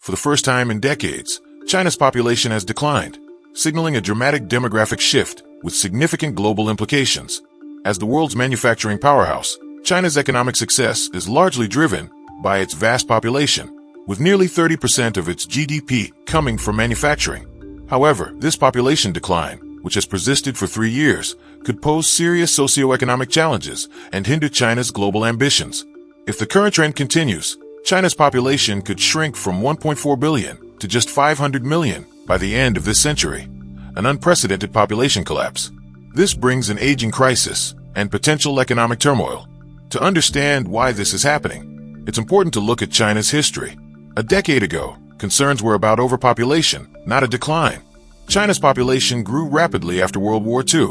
For the first time in decades, China's population has declined, signaling a dramatic demographic shift with significant global implications. As the world's manufacturing powerhouse, China's economic success is largely driven by its vast population, with nearly 30% of its GDP coming from manufacturing. However, this population decline, which has persisted for 3 years, could pose serious socioeconomic challenges and hinder China's global ambitions. If the current trend continues, China's population could shrink from 1.4 billion to just 500 million by the end of this century, an unprecedented population collapse. This brings an aging crisis and potential economic turmoil. To understand why this is happening, it's important to look at China's history. A decade ago, concerns were about overpopulation, not a decline. China's population grew rapidly after World War II,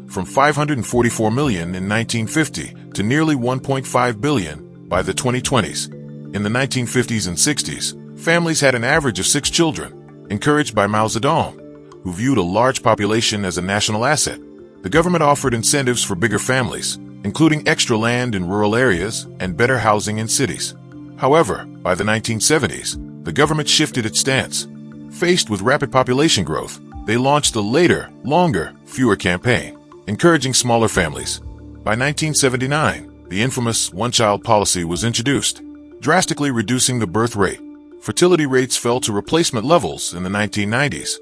from 544 million in 1950 to nearly 1.5 billion by the 2020s. In the 1950s and 60s, families had an average of 6 children, encouraged by Mao Zedong, who viewed a large population as a national asset. The government offered incentives for bigger families, including extra land in rural areas and better housing in cities. However, by the 1970s, the government shifted its stance. Faced with rapid population growth, they launched the later, longer, fewer campaign, encouraging smaller families. By 1979, the infamous one-child policy was introduced, drastically reducing the birth rate. Fertility rates fell to replacement levels in the 1990s,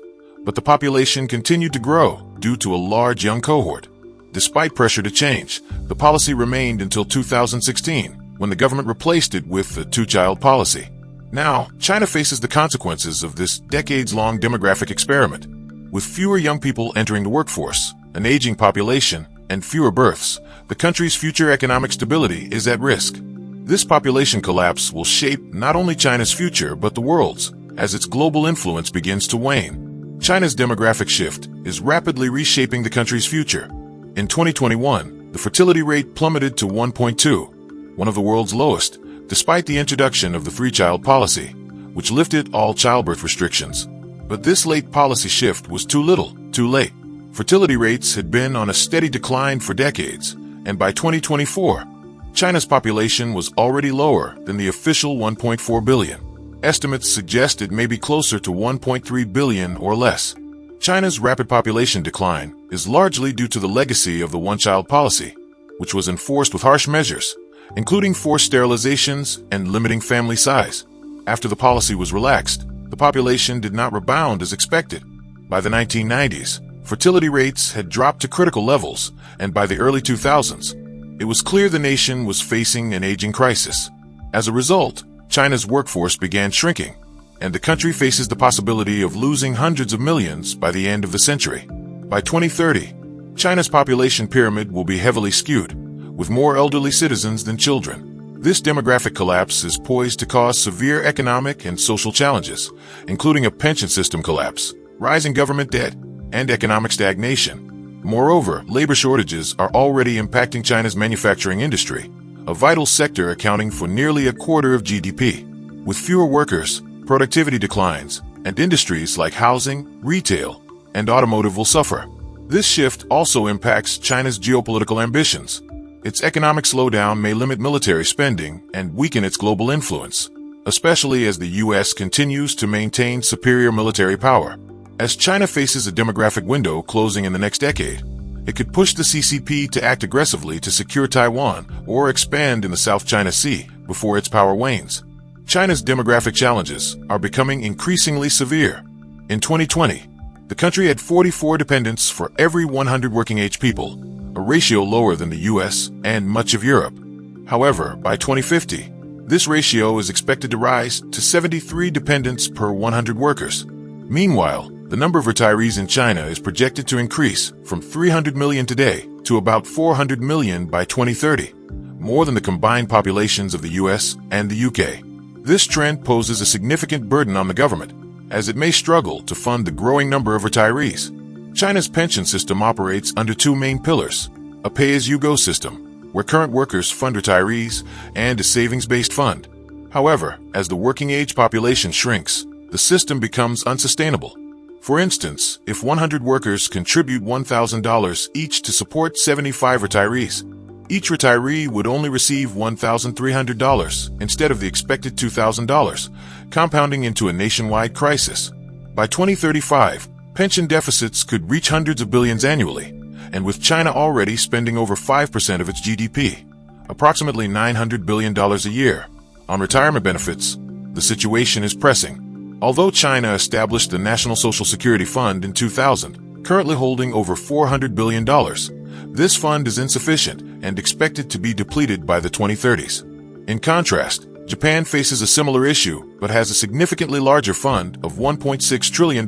but the population continued to grow due to a large young cohort. Despite pressure to change, the policy remained until 2016, when the government replaced it with the two-child policy. Now, China faces the consequences of this decades-long demographic experiment. With fewer young people entering the workforce, an aging population, and fewer births, the country's future economic stability is at risk. This population collapse will shape not only China's future but the world's, as its global influence begins to wane. China's demographic shift is rapidly reshaping the country's future. In 2021, the fertility rate plummeted to 1.2, one of the world's lowest, despite the introduction of the three-child policy, which lifted all childbirth restrictions. But this late policy shift was too little, too late. Fertility rates had been on a steady decline for decades, and by 2024, China's population was already lower than the official 1.4 billion. Estimates suggest it may be closer to 1.3 billion or less. China's rapid population decline is largely due to the legacy of the one-child policy, which was enforced with harsh measures, including forced sterilizations and limiting family size. After the policy was relaxed, the population did not rebound as expected. By the 1990s, fertility rates had dropped to critical levels, and by the early 2000s, it was clear the nation was facing an aging crisis. As a result, China's workforce began shrinking, and the country faces the possibility of losing hundreds of millions by the end of the century. By 2030, China's population pyramid will be heavily skewed, with more elderly citizens than children. This demographic collapse is poised to cause severe economic and social challenges, including a pension system collapse, rising government debt, and economic stagnation. Moreover, labor shortages are already impacting China's manufacturing industry, a vital sector accounting for nearly a quarter of GDP. With fewer workers, productivity declines, and industries like housing, retail, and automotive will suffer. This shift also impacts China's geopolitical ambitions. Its economic slowdown may limit military spending and weaken its global influence, especially as the U.S. continues to maintain superior military power. As China faces a demographic window closing in the next decade, it could push the CCP to act aggressively to secure Taiwan or expand in the South China Sea before its power wanes. China's demographic challenges are becoming increasingly severe. In 2020, the country had 44 dependents for every 100 working-age people, a ratio lower than the US and much of Europe. However, by 2050, this ratio is expected to rise to 73 dependents per 100 workers. Meanwhile, the number of retirees in China is projected to increase from 300 million today to about 400 million by 2030, more than the combined populations of the US and the UK. This trend poses a significant burden on the government, as it may struggle to fund the growing number of retirees. China's pension system operates under two main pillars: a pay-as-you-go system, where current workers fund retirees, and a savings-based fund. However, as the working-age population shrinks, the system becomes unsustainable. For instance, if 100 workers contribute $1,000 each to support 75 retirees, each retiree would only receive $1,300 instead of the expected $2,000, compounding into a nationwide crisis. By 2035, pension deficits could reach hundreds of billions annually, and with China already spending over 5% of its GDP, approximately $900 billion a year, on retirement benefits, the situation is pressing. Although China established the National Social Security Fund in 2000, currently holding over $400 billion, this fund is insufficient and expected to be depleted by the 2030s. In contrast, Japan faces a similar issue but has a significantly larger fund of $1.6 trillion,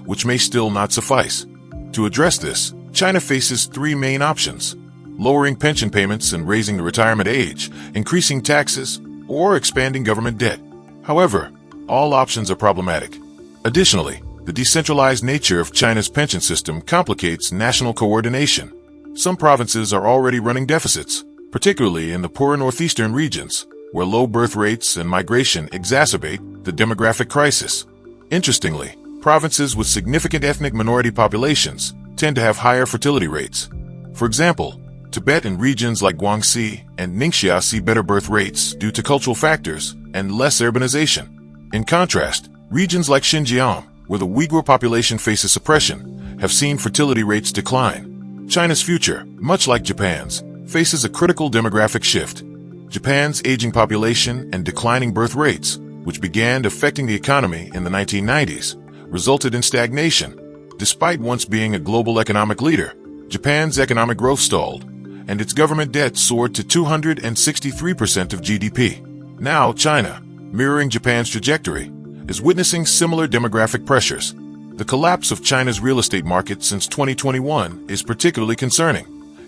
which may still not suffice. To address this, China faces three main options: lowering pension payments and raising the retirement age, increasing taxes, or expanding government debt. However, all options are problematic. Additionally, the decentralized nature of China's pension system complicates national coordination. Some provinces are already running deficits, particularly in the poorer northeastern regions, where low birth rates and migration exacerbate the demographic crisis. Interestingly, provinces with significant ethnic minority populations tend to have higher fertility rates. For example, Tibet and regions like Guangxi and Ningxia see better birth rates due to cultural factors and less urbanization. In contrast, regions like Xinjiang, where the Uyghur population faces suppression, have seen fertility rates decline. China's future, much like Japan's, faces a critical demographic shift. Japan's aging population and declining birth rates, which began affecting the economy in the 1990s, resulted in stagnation. Despite once being a global economic leader, Japan's economic growth stalled, and its government debt soared to 263% of GDP. Now China, mirroring Japan's trajectory, is witnessing similar demographic pressures. The collapse of China's real estate market since 2021 is particularly concerning,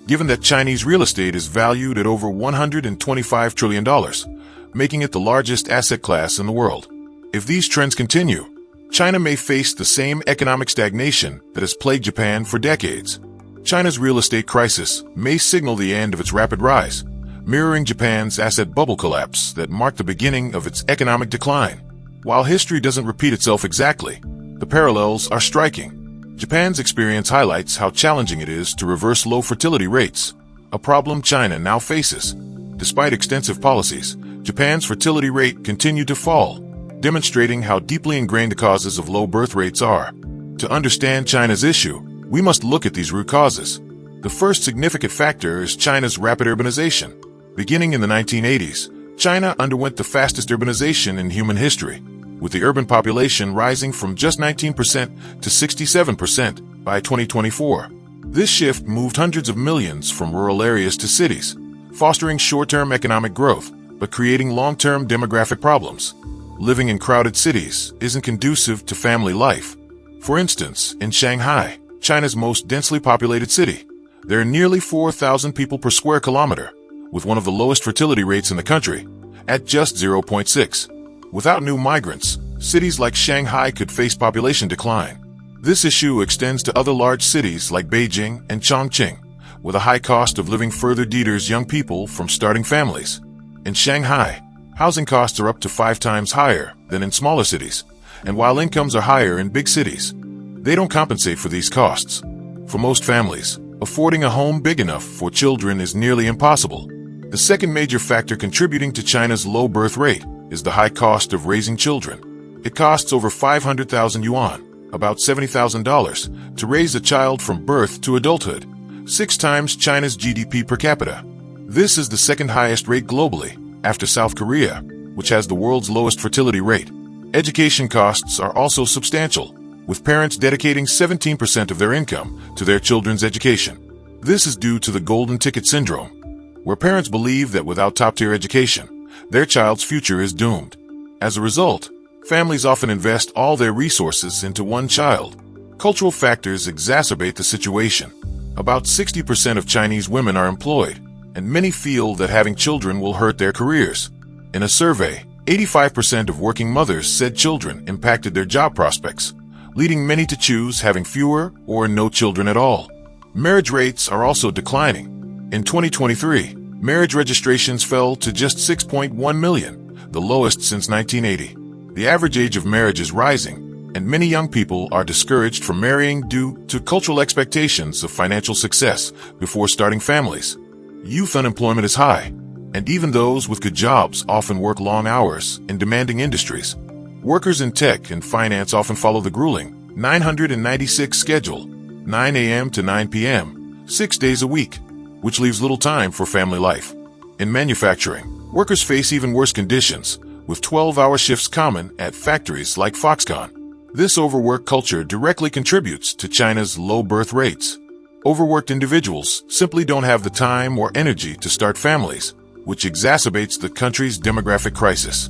given that Chinese real estate is valued at over $125 trillion, making it the largest asset class in the world. If these trends continue, China may face the same economic stagnation that has plagued Japan for decades. China's real estate crisis may signal the end of its rapid rise, mirroring Japan's asset bubble collapse that marked the beginning of its economic decline. While history doesn't repeat itself exactly, the parallels are striking. Japan's experience highlights how challenging it is to reverse low fertility rates, a problem China now faces. Despite extensive policies, Japan's fertility rate continued to fall, demonstrating how deeply ingrained the causes of low birth rates are. To understand China's issue, we must look at these root causes. The first significant factor is China's rapid urbanization. Beginning in the 1980s, China underwent the fastest urbanization in human history, with the urban population rising from just 19% to 67% by 2024. This shift moved hundreds of millions from rural areas to cities, fostering short-term economic growth, but creating long-term demographic problems. Living in crowded cities isn't conducive to family life. For instance, in Shanghai, China's most densely populated city, there are nearly 4,000 people per square kilometer, with one of the lowest fertility rates in the country, at just 0.6. Without new migrants, cities like Shanghai could face population decline. This issue extends to other large cities like Beijing and Chongqing, where the high cost of living further deters young people from starting families. In Shanghai, housing costs are up to 5 times higher than in smaller cities, and while incomes are higher in big cities, they don't compensate for these costs. For most families, affording a home big enough for children is nearly impossible. The second major factor contributing to China's low birth rate is the high cost of raising children. It costs over 500,000 yuan, about $70,000, to raise a child from birth to adulthood, 6 times China's GDP per capita. This is the second highest rate globally, after South Korea, which has the world's lowest fertility rate. Education costs are also substantial, with parents dedicating 17% of their income to their children's education. This is due to the golden ticket syndrome, where parents believe that without top-tier education, their child's future is doomed. As a result, families often invest all their resources into one child. Cultural factors exacerbate the situation. About 60% of Chinese women are employed, and many feel that having children will hurt their careers. In a survey, 85% of working mothers said children impacted their job prospects, leading many to choose having fewer or no children at all. Marriage rates are also declining. In 2023, marriage registrations fell to just 6.1 million, the lowest since 1980. The average age of marriage is rising, and many young people are discouraged from marrying due to cultural expectations of financial success before starting families. Youth unemployment is high, and even those with good jobs often work long hours in demanding industries. Workers in tech and finance often follow the grueling 996 schedule, 9 a.m. to 9 p.m., 6 days a week, which leaves little time for family life. In manufacturing, workers face even worse conditions, with 12-hour shifts common at factories like Foxconn. This overwork culture directly contributes to China's low birth rates. Overworked individuals simply don't have the time or energy to start families, which exacerbates the country's demographic crisis.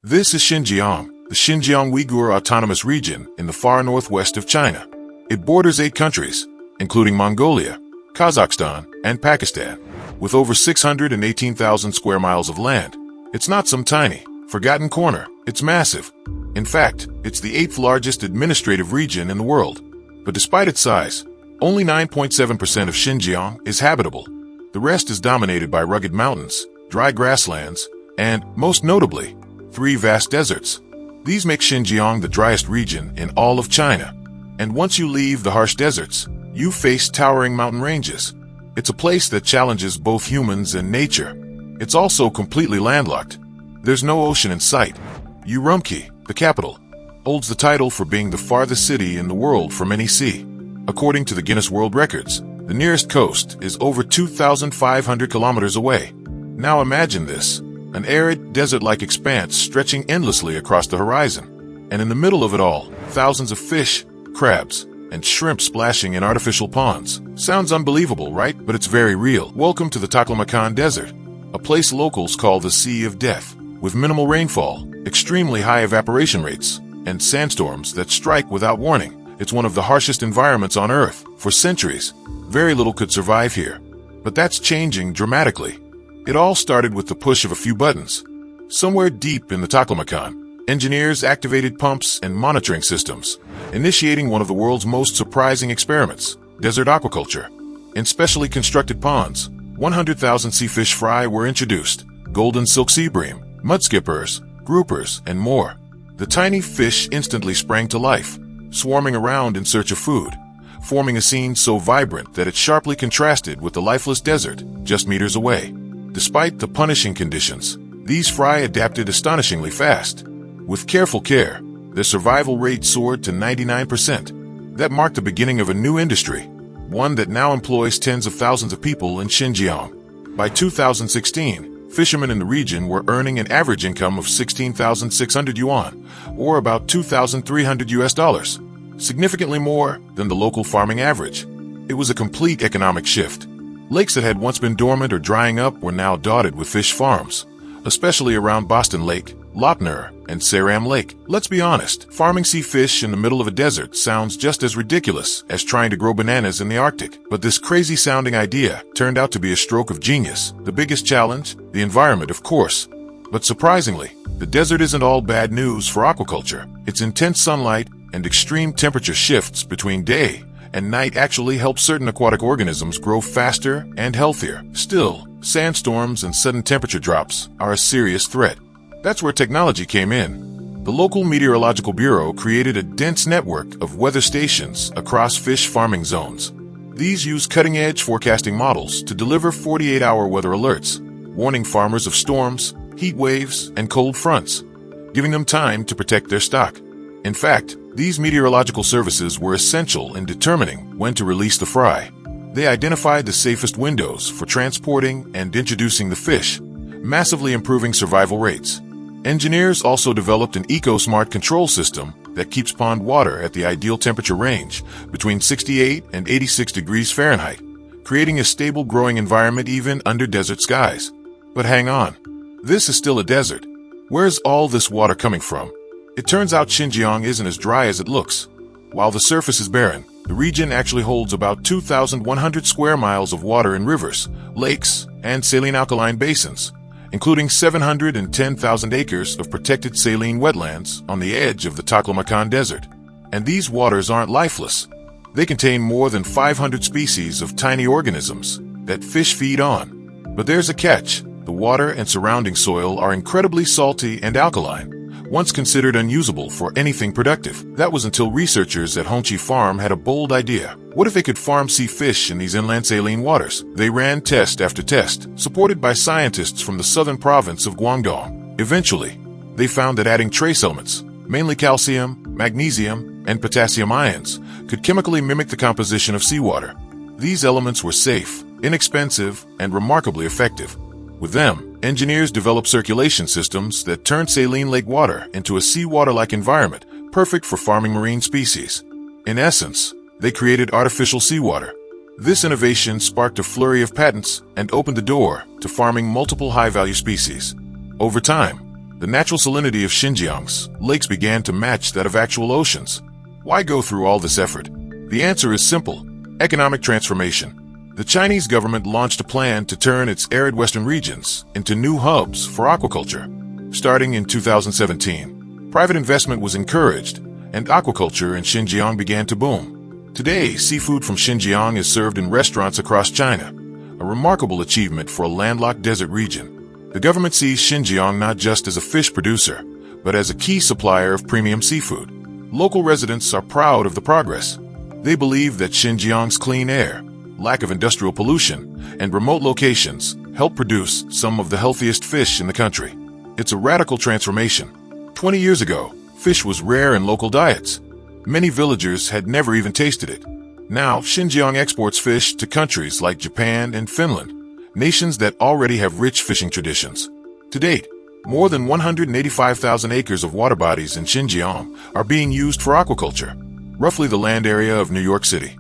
This is Xinjiang, the Xinjiang Uyghur Autonomous Region in the far northwest of China. It borders 8 countries, including Mongolia, Kazakhstan, and Pakistan, with over 618,000 square miles of land. It's not some tiny, forgotten corner, it's massive. In fact, it's the 8th largest administrative region in the world. But despite its size, only 9.7% of Xinjiang is habitable. The rest is dominated by rugged mountains, dry grasslands, and, most notably, 3 vast deserts. These make Xinjiang the driest region in all of China. And once you leave the harsh deserts, you face towering mountain ranges. It's a place that challenges both humans and nature. It's also completely landlocked. There's no ocean in sight. Urumqi, the capital, holds the title for being the farthest city in the world from any sea. According to the Guinness World Records, the nearest coast is over 2,500 kilometers away. Now imagine this, an arid, desert-like expanse stretching endlessly across the horizon. And in the middle of it all, thousands of fish, crabs, and shrimp splashing in artificial ponds. Sounds unbelievable, right? But it's very real. Welcome to the Taklamakan Desert, a place locals call the Sea of Death, with minimal rainfall, extremely high evaporation rates, and sandstorms that strike without warning. It's one of the harshest environments on Earth. For centuries, very little could survive here. But that's changing dramatically. It all started with the push of a few buttons. Somewhere deep in the Taklamakan, engineers activated pumps and monitoring systems, initiating one of the world's most surprising experiments, desert aquaculture. In specially constructed ponds, 100,000 sea fish fry were introduced, golden silk sea bream, mudskippers, groupers, and more. The tiny fish instantly sprang to life, swarming around in search of food, forming a scene so vibrant that it sharply contrasted with the lifeless desert just meters away. Despite the punishing conditions, these fry adapted astonishingly fast. With careful care, their survival rate soared to 99%. That marked the beginning of a new industry, one that now employs tens of thousands of people in Xinjiang. By 2016, fishermen in the region were earning an average income of 16,600 yuan, or about $2,300, significantly more than the local farming average. It was a complete economic shift. Lakes that had once been dormant or drying up were now dotted with fish farms, especially around Boston Lake, Lopner, and Saram Lake. Let's be honest, farming sea fish in the middle of a desert sounds just as ridiculous as trying to grow bananas in the Arctic. But this crazy-sounding idea turned out to be a stroke of genius. The biggest challenge? The environment, of course. But surprisingly, the desert isn't all bad news for aquaculture. Its intense sunlight and extreme temperature shifts between day and night actually help certain aquatic organisms grow faster and healthier. Still, sandstorms and sudden temperature drops are a serious threat. That's where technology came in. The local meteorological bureau created a dense network of weather stations across fish farming zones. These use cutting-edge forecasting models to deliver 48-hour weather alerts, warning farmers of storms, heat waves, and cold fronts, giving them time to protect their stock. In fact, these meteorological services were essential in determining when to release the fry. They identified the safest windows for transporting and introducing the fish, massively improving survival rates. Engineers also developed an eco-smart control system that keeps pond water at the ideal temperature range, between 68 and 86 degrees Fahrenheit, creating a stable growing environment even under desert skies. But hang on, this is still a desert. Where's all this water coming from? It turns out Xinjiang isn't as dry as it looks. While the surface is barren, the region actually holds about 2,100 square miles of water in rivers, lakes, and saline alkaline basins, including 710,000 acres of protected saline wetlands on the edge of the Taklamakan Desert. And these waters aren't lifeless. They contain more than 500 species of tiny organisms that fish feed on. But there's a catch. The water and surrounding soil are incredibly salty and alkaline, once considered unusable for anything productive. That was until researchers at Hongqi Farm had a bold idea. What if they could farm sea fish in these inland saline waters? They ran test after test, supported by scientists from the southern province of Guangdong. Eventually, they found that adding trace elements, mainly calcium, magnesium, and potassium ions, could chemically mimic the composition of seawater. These elements were safe, inexpensive, and remarkably effective. With them, engineers developed circulation systems that turned saline lake water into a seawater-like environment, perfect for farming marine species. In essence, they created artificial seawater. This innovation sparked a flurry of patents and opened the door to farming multiple high-value species. Over time, the natural salinity of Xinjiang's lakes began to match that of actual oceans. Why go through all this effort? The answer is simple: economic transformation. The Chinese government launched a plan to turn its arid western regions into new hubs for aquaculture. Starting in 2017, private investment was encouraged, and aquaculture in Xinjiang began to boom. Today, seafood from Xinjiang is served in restaurants across China, a remarkable achievement for a landlocked desert region. The government sees Xinjiang not just as a fish producer, but as a key supplier of premium seafood. Local residents are proud of the progress. They believe that Xinjiang's clean air, lack of industrial pollution, and remote locations help produce some of the healthiest fish in the country. It's a radical transformation. 20 years ago, fish was rare in local diets. Many villagers had never even tasted it. Now, Xinjiang exports fish to countries like Japan and Finland, nations that already have rich fishing traditions. To date, more than 185,000 acres of water bodies in Xinjiang are being used for aquaculture, roughly the land area of New York City.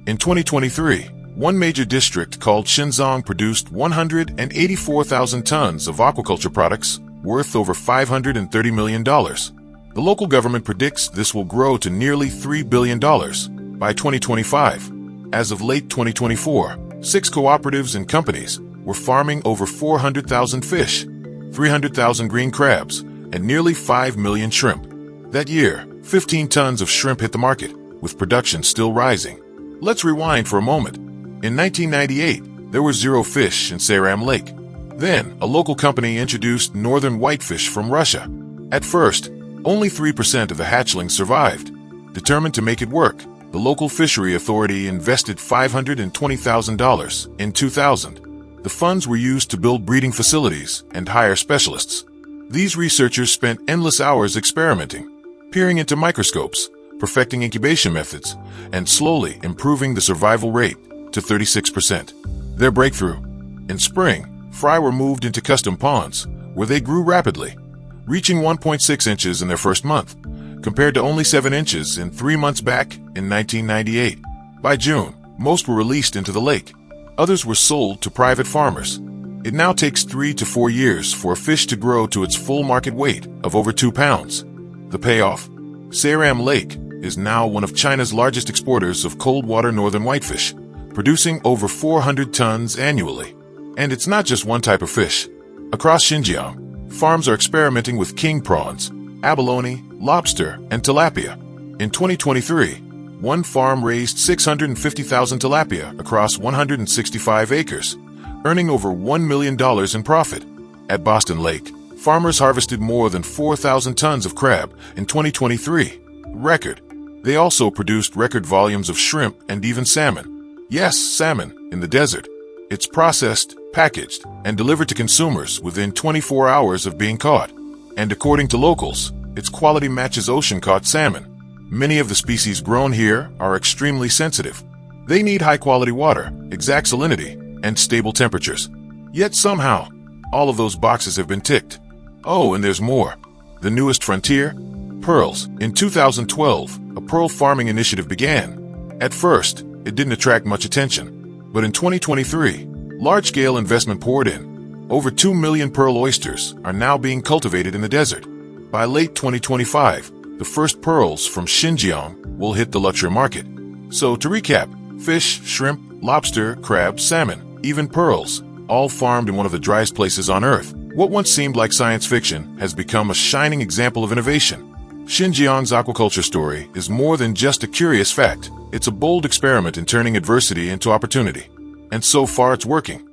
In 2023, one major district called Xinzhong produced 184,000 tons of aquaculture products worth over $530 million. The local government predicts this will grow to nearly $3 billion by 2025. As of late 2024, 6 cooperatives and companies were farming over 400,000 fish, 300,000 green crabs, and nearly 5 million shrimp. That year, 15 tons of shrimp hit the market, with production still rising. Let's rewind for a moment. In 1998, there were 0 fish in Seiram Lake. Then, a local company introduced northern whitefish from Russia. At first, only 3% of the hatchlings survived. Determined to make it work, the local fishery authority invested $520,000 in 2000. The funds were used to build breeding facilities and hire specialists. These researchers spent endless hours experimenting, peering into microscopes, perfecting incubation methods, and slowly improving the survival rate to 36%. Their breakthrough: in spring, fry were moved into custom ponds, where they grew rapidly, reaching 1.6 inches in their first month, compared to only 7 inches in 3 months back in 1998. By June, most were released into the lake. Others were sold to private farmers. It now takes 3 to 4 years for a fish to grow to its full market weight of over 2 pounds. The payoff: Seiram Lake is now one of China's largest exporters of cold water northern whitefish, producing over 400 tons annually. And it's not just one type of fish. Across Xinjiang, farms are experimenting with king prawns, abalone, lobster, and tilapia. In 2023, one farm raised 650,000 tilapia across 165 acres, earning over $1 million in profit. At Boston Lake, farmers harvested more than 4,000 tons of crab in 2023, record. They also produced record volumes of shrimp and even salmon. Yes, salmon, in the desert. It's processed, packaged, and delivered to consumers within 24 hours of being caught. And according to locals, its quality matches ocean-caught salmon. Many of the species grown here are extremely sensitive. They need high-quality water, exact salinity, and stable temperatures. Yet somehow, all of those boxes have been ticked. Oh, and there's more. The newest frontier? Pearls. In 2012, a pearl farming initiative began. At first, it didn't attract much attention. But in 2023, large-scale investment poured in. Over 2 million pearl oysters are now being cultivated in the desert. By late 2025, the first pearls from Xinjiang will hit the luxury market. So to recap, fish, shrimp, lobster, crab, salmon, even pearls, all farmed in one of the driest places on Earth. What once seemed like science fiction has become a shining example of innovation. Xinjiang's aquaculture story is more than just a curious fact. It's a bold experiment in turning adversity into opportunity. And so far it's working.